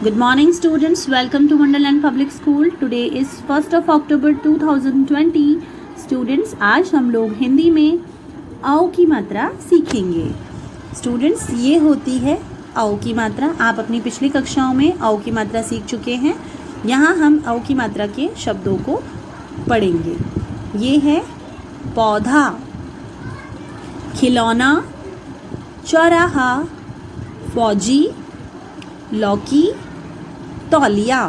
Good morning students, welcome to Wonderland Public School. Today is 1st of October 2020. Students, आज हम लोग हिंदी में आओ की मात्रा सीखेंगे. Students, ये होती है आओ की मात्रा. आप अपनी पिछली कक्षाओं में आओ की मात्रा सीख चुके हैं. यहाँ हम आओ की मात्रा के शब्दों को पढ़ेंगे. ये है पौधा, खिलौना, चौराहा, फौजी, लौकी, तौलिया.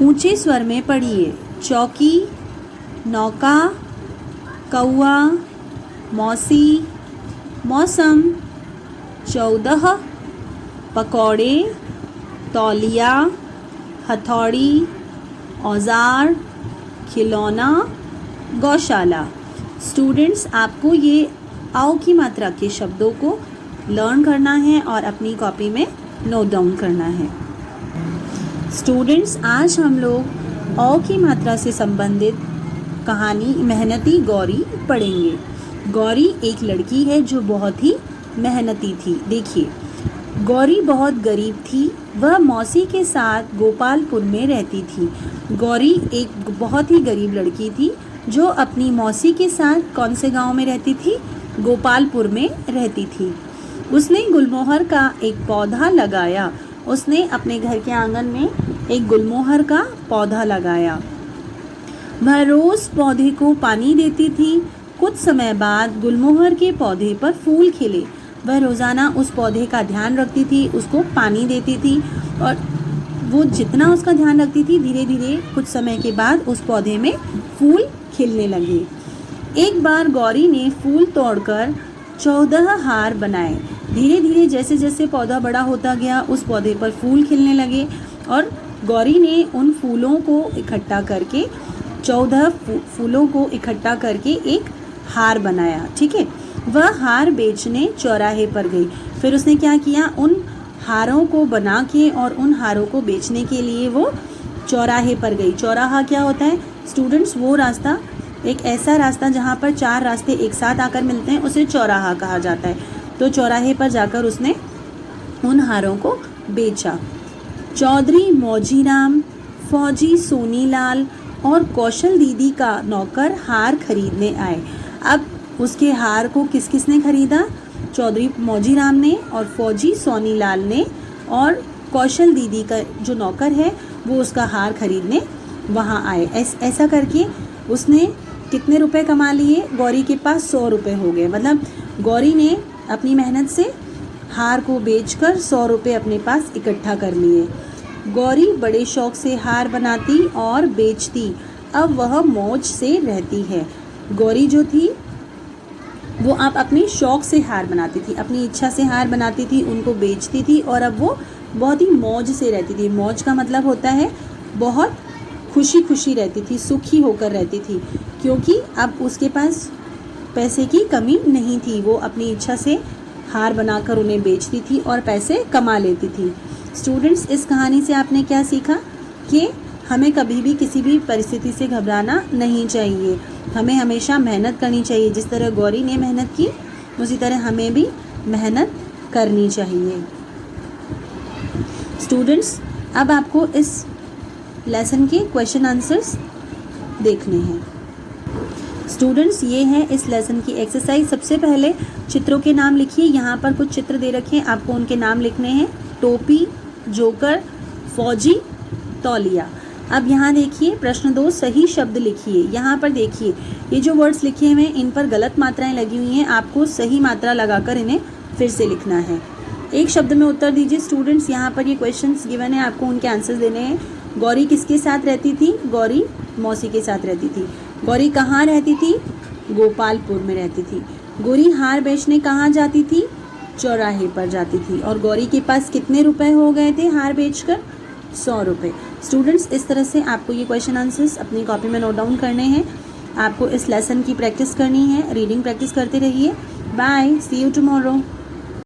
ऊंचे स्वर में पढ़िए. चौकी, नौका, कौआ, मौसी, मौसम, 14, पकौड़े, तौलिया, हथौड़ी, औजार, खिलौना, गौशाला. स्टूडेंट्स, आपको ये आओ की मात्रा के शब्दों को लर्न करना है और अपनी कॉपी में नोट डाउन करना है. स्टूडेंट्स, आज हम लोग औ की मात्रा से संबंधित कहानी मेहनती गौरी पढ़ेंगे. गौरी एक लड़की है जो बहुत ही मेहनती थी. देखिए, गौरी बहुत गरीब थी. वह मौसी के साथ गोपालपुर में रहती थी. गौरी एक बहुत ही गरीब लड़की थी जो अपनी मौसी के साथ कौन से गांव में रहती थी? गोपालपुर में रहती थी. उसने गुलमोहर का एक पौधा लगाया. उसने अपने घर के आंगन में एक गुलमोहर का पौधा लगाया. वह रोज़ पौधे को पानी देती थी. कुछ समय बाद गुलमोहर के पौधे पर फूल खिले. वह रोज़ाना उस पौधे का ध्यान रखती थी, उसको पानी देती थी और वो जितना उसका ध्यान रखती थी, धीरे धीरे कुछ समय के बाद उस पौधे में फूल खिलने लगे. एक बार गौरी ने फूल तोड़कर 14 हार बनाए. धीरे धीरे जैसे जैसे पौधा बड़ा होता गया, उस पौधे पर फूल खिलने लगे और गौरी ने उन फूलों को इकट्ठा करके 14 फूलों को इकट्ठा करके एक हार बनाया. ठीक है. वह हार बेचने चौराहे पर गई. फिर उसने क्या किया? उन हारों को बना के और उन हारों को बेचने के लिए वो चौराहे पर गई. चौराहा क्या होता है स्टूडेंट्स? वो रास्ता, एक ऐसा रास्ता जहाँ पर 4 रास्ते एक साथ आकर मिलते हैं, उसे चौराहा कहा जाता है. तो चौराहे पर जाकर उसने उन हारों को बेचा. चौधरी मौजीराम, फौजी सोनीलाल और कौशल दीदी का नौकर हार खरीदने आए. अब उसके हार को किस किस ने खरीदा? चौधरी मौजीराम ने और फौजी सोनीलाल ने और कौशल दीदी का जो नौकर है वो उसका हार खरीदने वहाँ आए. ऐसा करके उसने कितने रुपए कमा लिए? गौरी के पास 100 रुपये हो गए. मतलब गौरी ने अपनी मेहनत से हार को बेचकर 100 रुपये अपने पास इकट्ठा कर लिए. गौरी बड़े शौक से हार बनाती और बेचती. अब वह मौज से रहती है. गौरी जो थी वो आप अपनी शौक से हार बनाती थी, अपनी इच्छा से हार बनाती थी, उनको बेचती थी और अब वो बहुत ही मौज से रहती थी. मौज का मतलब होता है बहुत खुशी खुशी रहती थी, सुखी होकर रहती थी, क्योंकि अब उसके पास पैसे की कमी नहीं थी. वो अपनी इच्छा से हार बनाकर उन्हें बेचती थी और पैसे कमा लेती थी. स्टूडेंट्स, इस कहानी से आपने क्या सीखा? कि हमें कभी भी किसी भी परिस्थिति से घबराना नहीं चाहिए. हमें हमेशा मेहनत करनी चाहिए. जिस तरह गौरी ने मेहनत की, उसी तरह हमें भी मेहनत करनी चाहिए. स्टूडेंट्स, अब आपको इस लेसन के क्वेश्चन आंसर्स देखने हैं. स्टूडेंट्स, ये है इस लेसन की एक्सरसाइज. सबसे पहले चित्रों के नाम लिखिए. यहाँ पर कुछ चित्र दे रखे हैं, आपको उनके नाम लिखने हैं. टोपी, जोकर, फौजी, तौलिया. अब यहाँ देखिए प्रश्न 2, सही शब्द लिखिए. यहाँ पर देखिए ये जो वर्ड्स लिखे हुए हैं इन पर गलत मात्राएं लगी हुई हैं. आपको सही मात्रा लगाकर इन्हें फिर से लिखना है. एक शब्द में उत्तर दीजिए. स्टूडेंट्स, यहाँ पर ये क्वेश्चंस गिवन है, आपको उनके आंसर्स देने हैं. गौरी किसके साथ रहती थी? गौरी मौसी के साथ रहती थी. गौरी कहाँ रहती थी? गोपालपुर में रहती थी. गौरी हार बेचने कहाँ जाती थी? चौराहे पर जाती थी. और गौरी के पास कितने रुपए हो गए थे हार बेचकर? 100 रुपये. स्टूडेंट्स, इस तरह से आपको ये क्वेश्चन आंसर्स अपनी कॉपी में नोट डाउन करने हैं. आपको इस लेसन की प्रैक्टिस करनी है. रीडिंग प्रैक्टिस करते रहिए. Bye, see you tomorrow.